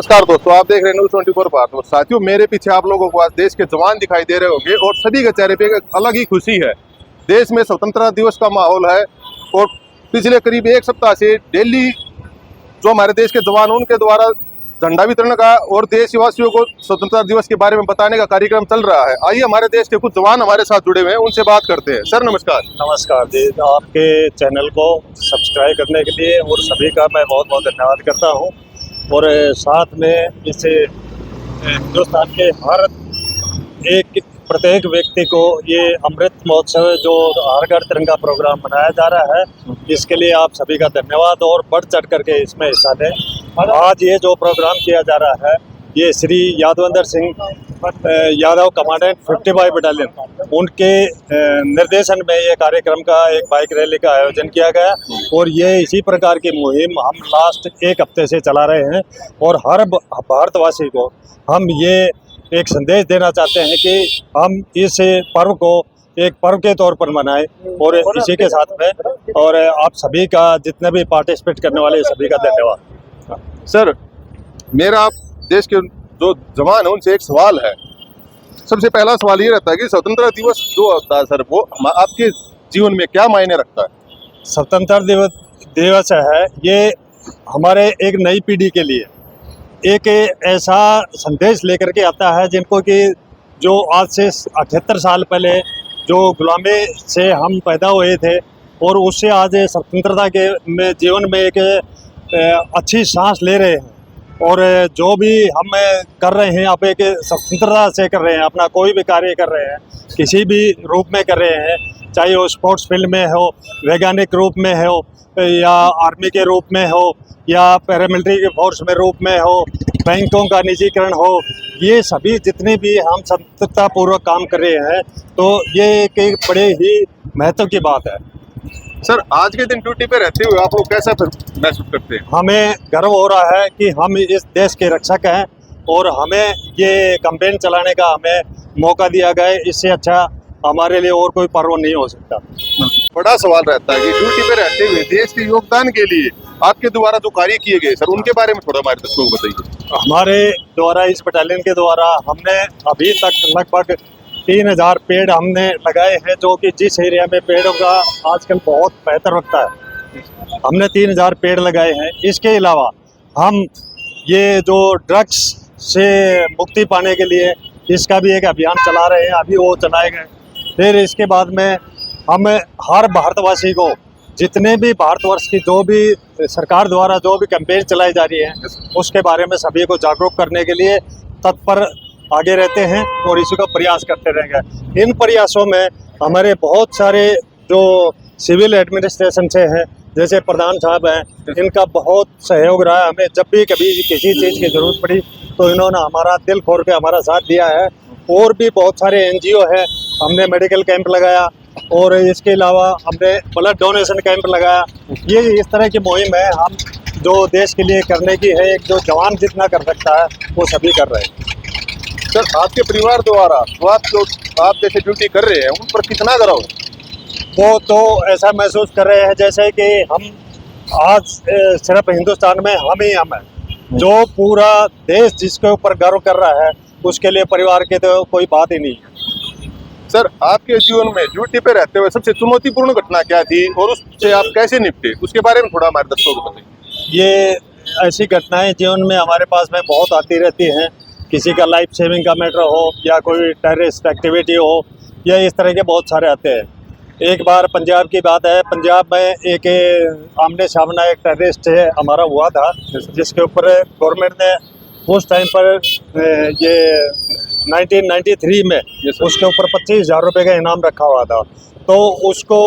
नमस्कार दोस्तों, आप देख रहे हैं न्यूज़ 24 भारत। और साथियों, मेरे पीछे आप लोगों को आज देश के जवान दिखाई दे रहे होंगे और सभी के चेहरे पे एक अलग ही खुशी है। देश में स्वतंत्रता दिवस का माहौल है और पिछले करीब एक सप्ताह से डेली जो हमारे देश के जवान उनके द्वारा झंडा वितरण का और देशवासियों को स्वतंत्रता दिवस के बारे में बताने का कार्यक्रम चल रहा है। आइए हमारे देश के कुछ जवान हमारे साथ जुड़े हुए हैं, उनसे बात करते हैं। सर नमस्कार। नमस्कार जी, आपके चैनल को सब्सक्राइब करने के लिए और सभी का मैं बहुत बहुत धन्यवाद करता हूं। और साथ में इस हिंदुस्तान के हर एक प्रत्येक व्यक्ति को ये अमृत महोत्सव जो हर घर तिरंगा प्रोग्राम मनाया जा रहा है, इसके लिए आप सभी का धन्यवाद और बढ़ चढ़ करके इसमें हिस्सा लें। आज ये जो प्रोग्राम किया जा रहा है, ये श्री यादवेंद्र सिंह यादव कमांडेंट 55 बटालियन उनके निर्देशन में ये कार्यक्रम का एक बाइक रैली का आयोजन किया गया। और ये इसी प्रकार की मुहिम हम लास्ट एक हफ्ते से चला रहे हैं और हर भारतवासी को हम ये एक संदेश देना चाहते हैं कि हम इस पर्व को एक पर्व के तौर पर मनाएं। और इसी के साथ में और आप सभी का, जितने भी पार्टिसिपेट करने वाले सभी का धन्यवाद। सर, मेरा देश के जो जवान है उनसे एक सवाल है। सबसे पहला सवाल ये रहता है कि स्वतंत्रता दिवस जो होता है सर, वो आपके जीवन में क्या मायने रखता है? स्वतंत्रता दिवस है ये हमारे एक नई पीढ़ी के लिए एक ऐसा संदेश लेकर के आता है जिनको कि जो आज से 78 साल पहले जो गुलामी से हम पैदा हुए थे और उससे आज स्वतंत्रता के में जीवन में एक अच्छी सांस ले रहे हैं। और जो भी हम कर रहे हैं आप एक स्वतंत्रता से कर रहे हैं, अपना कोई भी कार्य कर रहे हैं, किसी भी रूप में कर रहे हैं, चाहे वो स्पोर्ट्स फील्ड में हो, वैज्ञानिक रूप में हो, या आर्मी के रूप में हो, या पैरामिलिट्री के फोर्स में रूप में हो, बैंकों का निजीकरण हो, ये सभी जितने भी हम स्वतंत्रतापूर्वक काम कर रहे हैं, तो ये एक बड़े ही महत्व की बात है। सर, आज के दिन ड्यूटी पे रहते हुए आप लोग कैसा महसूस करते हैं? हमें गर्व हो रहा है कि हम इस देश के रक्षक हैं और हमें ये कैंपेन चलाने का हमें मौका दिया गया है। इससे अच्छा हमारे लिए और कोई पर्व नहीं हो सकता। बड़ा सवाल रहता है कि ड्यूटी पे रहते हुए देश के योगदान के लिए आपके द्वारा जो कार्य किए गए सर, उनके बारे में थोड़ा हमारे दर्शकों को बताइए। हमारे द्वारा इस बटालियन के द्वारा हमने अभी तक लगभग 3000 पेड़ हमने लगाए हैं, जो कि जिस एरिया में पेड़ों का आजकल बहुत बेहतर वक्त है, हमने 3000 पेड़ लगाए हैं। इसके अलावा हम ये जो ड्रग्स से मुक्ति पाने के लिए इसका भी एक अभियान चला रहे हैं, अभी वो चलाए गए। फिर इसके बाद में हम हर भारतवासी को, जितने भी भारतवर्ष की जो भी सरकार द्वारा जो भी कैंपेन चलाई जा रही है, उसके बारे में सभी को जागरूक करने के लिए तत्पर आगे रहते हैं और इसी का प्रयास करते रहेंगे। इन प्रयासों में हमारे बहुत सारे जो सिविल एडमिनिस्ट्रेशन से हैं, जैसे प्रधान साहब हैं, इनका बहुत सहयोग रहा है। हमें जब भी कभी किसी चीज़ की ज़रूरत पड़ी तो इन्होंने हमारा दिल खोल के हमारा साथ दिया है। और भी बहुत सारे NGO है, हमने मेडिकल कैंप लगाया और इसके अलावा हमने ब्लड डोनेशन कैंप लगाया। ये इस तरह की मुहिम है हम जो देश के लिए करने की है, एक जो जवान जितना कर सकता है वो सभी कर रहे हैं। सर, आपके परिवार द्वारा तो आप जो आप जैसे ड्यूटी कर रहे हैं उन पर कितना गर्व है? वो तो ऐसा महसूस कर रहे हैं जैसे कि हम आज सिर्फ हिंदुस्तान में हम ही हम हैं। जो पूरा देश जिसके ऊपर गर्व कर रहा है उसके लिए परिवार की तो कोई बात ही नहीं है। सर, आपके जीवन में ड्यूटी पे रहते हुए सबसे चुनौतीपूर्ण घटना क्या थी और उससे आप कैसे निपटे, उसके बारे में थोड़ा हमारे दर्शकों को बताइए। ये ऐसी घटनाएं जीवन में हमारे पास में बहुत आती रहती हैं। किसी का लाइफ सेविंग का मैटर हो या कोई टेररिस्ट एक्टिविटी हो, या इस तरह के बहुत सारे आते हैं। एक बार पंजाब की बात है, पंजाब में एक आमने सामने एक टेररिस्ट से हमारा हुआ था, जिसके ऊपर गवर्नमेंट ने उस टाइम पर ये 1993 में उसके ऊपर 25,000 रुपये का इनाम रखा हुआ था। तो उसको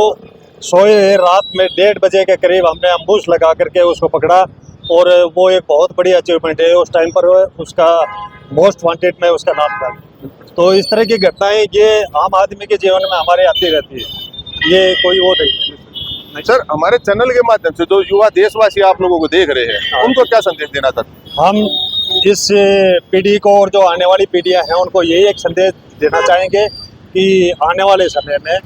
सोए रात में 1:30 बजे के करीब हमने अम्बुश लगा करके उसको पकड़ा और वो एक बहुत बड़ी अचीवमेंट है। उस टाइम पर उसका मोस्ट वांटेड में उसका नाम था। तो इस तरह की घटनाएं ये आम आदमी के जीवन में हमारे आती रहती है, ये कोई वो नहीं। सर, हमारे चैनल के माध्यम से जो युवा देशवासी आप लोगों को देख रहे हैं, उनको क्या संदेश देना चाहते हैं? हम इस पीढ़ी को और जो आने वाली पीढ़ियां हैं उनको यही एक संदेश देना चाहेंगे कि आने वाले समय में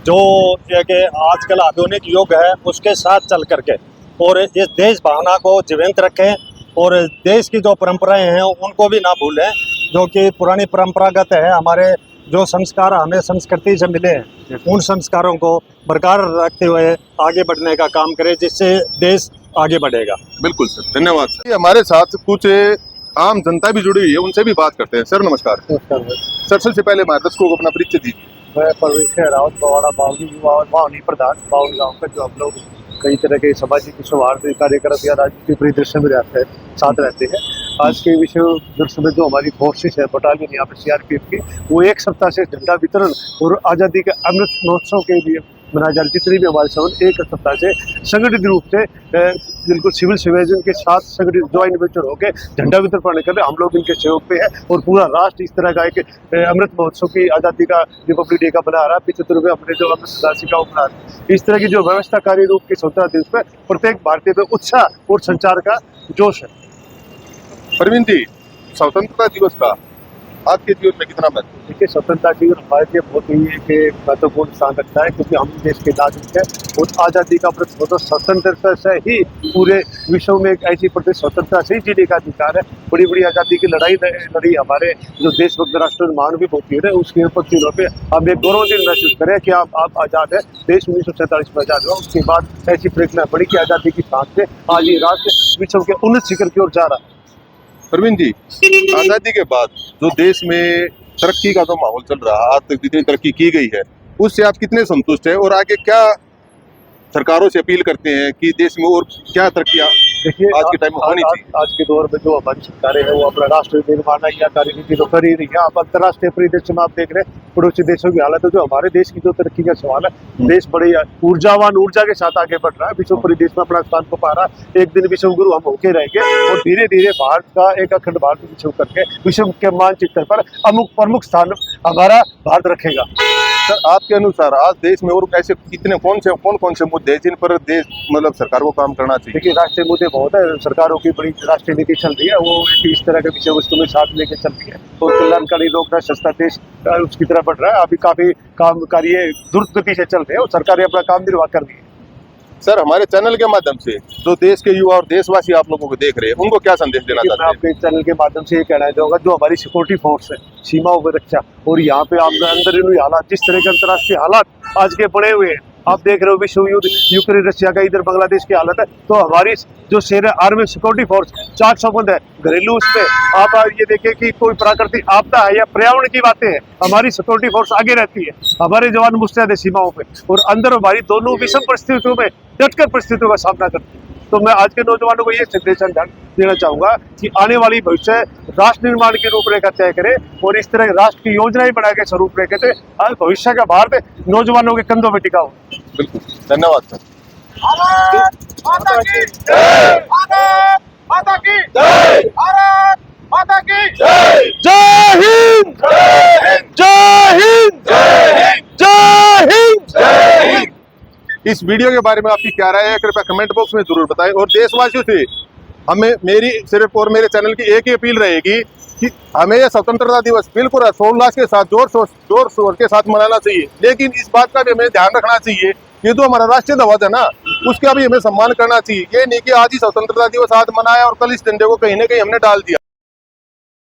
जो कि आजकल आधुनिक युग है उसके साथ चल करके और इस देश भावना को जीवंत रखें और देश की जो परंपराएं हैं उनको भी ना भूलें, जो कि पुरानी परंपरागत है। हमारे जो संस्कार हमें संस्कृति से मिले हैं उन संस्कारों को बरकरार रखते हुए आगे बढ़ने का काम करें, जिससे देश आगे बढ़ेगा। बिल्कुल सर, धन्यवाद सर। ये हमारे साथ कुछ आम जनता भी जुड़ी हुई है, उनसे भी बात करते हैं। सर नमस्कार। सर सबसे पहले हमारे दर्शकों को अपना परिचय दीजिए। मैं परवेश रावत, बवाड़ा बावली युवा और बावनी प्रधान बावली गाँव का, जो हम लोग कई तरह के सामाजिक सौहार्द कार्यक्रम या राजनीतिक परिदृश्य में साथ रहते हैं। आज के विषय दृश्य में जो हमारी फोर्सेस है, बटालियन यहाँ पे CRPF की, वो एक सप्ताह से झंडा वितरण और आज़ादी के अमृत महोत्सव के लिए मनाए जा रहे जितने भी हमारे संबंध एक सप्ताह से संगठित रूप से बिल्कुल सिविल सर्विस के साथ संगठित ज्वाइंट वेंचर होकर झंडा वितरण करने के लिए हम लोग इनके सहयोग पे है। और पूरा राष्ट्र इस तरह का एक अमृत महोत्सव की आज़ादी का रिपब्लिक डे का बना रहा है। 75वें अपने जो अमृत उदासी का बना रहा है। इस तरह की जो व्यवस्थाकारी रूप की स्वतंत्रता दिवस पे प्रत्येक भारतीय पे उत्साह और संचार का जोश है। परवीन जी, स्वतंत्रता दिवस का आपके जीवन में कितना महत्व? देखिए, स्वतंत्रता दिवस हमारे लिए बहुत ही एक महत्वपूर्ण स्थान रखता है, क्योंकि हम देश के नागरिक हैं और आज़ादी का प्रति स्वतंत्रता से ही पूरे विश्व में एक ऐसी प्रति स्वतंत्रता से ही जीने का अधिकार है। बड़ी बड़ी आज़ादी की लड़ी हमारे जो देशभक्त राष्ट्र महान भी होती है, उसके उपलब्धियों पे हम एक गौरव दिन महसूस करें कि आप आज़ाद है। देश 1947 में आज़ाद हुआ, उसके बाद ऐसी प्रेरणा बड़ी कि आज़ादी की सांस से आज ये राष्ट्र विश्व के उन्नत शिखर की ओर जा रहा है। परवीन जी, आज़ादी के बाद जो देश में तरक्की का जो माहौल चल रहा है, आज तक जितनी तरक्की की गई है उससे आप कितने संतुष्ट हैं और आगे क्या सरकारों से अपील करते हैं कि देश में और क्या तरक्कियां देखिए, आज के टाइम में होनी चाहिए? आज के दौर में जो हमारी सरकारें हैं वो अपना राष्ट्र निर्माण या कार्यनीति तो कर ही रही है। आप अंतर्राष्ट्रीय परिदृश्य में आप देख रहे हैं पड़ोसी देशों की हालत है। जो हमारे देश की जो तरक्की का सवाल है, देश बड़े ऊर्जावान ऊर्जा के साथ आगे बढ़ रहा है, विश्व परिदृश्य में अपना स्थान को पा रहा है। एक दिन विश्व गुरु हम होके रहेंगे और धीरे धीरे भारत का एक अखंड भारत विश्व करके विश्व के मानचित्र पर प्रमुख स्थान हमारा भारत रखेगा। सर आपके अनुसार आज देश में और ऐसे कितने कौन कौन से मुद्दे हैं जिन पर देश मतलब सरकार को काम करना चाहिए? देखिए, राष्ट्रीय मुद्दे बहुत है। सरकारों की बड़ी राष्ट्रीय नीति चल रही है, वो इस तरह के विषय वस्तु में साथ लेके चल रही है और कल्याणकारी लोग सस्ता देश उसकी तरह बढ़ रहा है। अभी काफी काम कार्य द्रुत गति से चल रहे हैं और सरकारें अपना काम निर्वाह कर रही है। सर हमारे चैनल के माध्यम से जो देश के युवा और देशवासी आप लोगों को देख रहे हैं उनको क्या संदेश देना चाहते हैं? मैं आपके चैनल के माध्यम से ये कहना चाहूँगा, जो हमारी सिक्योरिटी फोर्स है, सीमाओं पर रक्षा, और यहाँ पे आप अंदरूनी हालात, जिस तरह के अंतर्राष्ट्रीय हालात आज के बड़े हुए हैं, आप देख रहे हो विश्व युद्ध, यूक्रेन रशिया का, इधर बांग्लादेश की हालत है, तो हमारी जो सेना आर्मी सिक्योरिटी फोर्स 400 बंद है घरेलू। उसमें आप ये देखें कि कोई प्राकृतिक आपदा है या पर्यावरण की बातें हैं, हमारी सिक्योरिटी फोर्स आगे रहती है। हमारे जवान मुस्तैद है सीमाओं पे और अंदर हमारी दोनों विषम परिस्थितियों में डटकर परिस्थितियों का सामना करती है। तो मैं आज के नौजवानों को ये संदेश देना चाहूंगा कि आने वाली भविष्य राष्ट्र निर्माण की रूपरेखा तय करे और इस तरह राष्ट्र की योजनाएं बना के स्वरूप रेखे थे। आज भविष्य का भारत नौजवानों के कंधों में टिका हो। बिल्कुल, धन्यवाद सर। भारत माता की जय, भारत माता की जय, भारत माता की जय। जय हिंद, जय हिंद, जय हिंद, जय हिंद, जय हिंद, जय हिंद। इस वीडियो के बारे में आपकी क्या राय है कृपया कमेंट बॉक्स में जरूर बताएं। और देशवासियों से हमें मेरी सिर्फ और मेरे चैनल की एक ही अपील रहेगी कि हमें यह स्वतंत्रता दिवस बिल्कुल हर्षोल्लास के साथ जोर शोर के साथ मनाना चाहिए, लेकिन इस बात का भी हमें ध्यान रखना चाहिए कि जो हमारा राष्ट्रीय ध्वज है ना, उसका भी हमें सम्मान करना चाहिए। ये नहीं कि आज ही स्वतंत्रता दिवस आज मनाया और कल इस झंडे को कहीं ना कहीं हमने डाल दिया।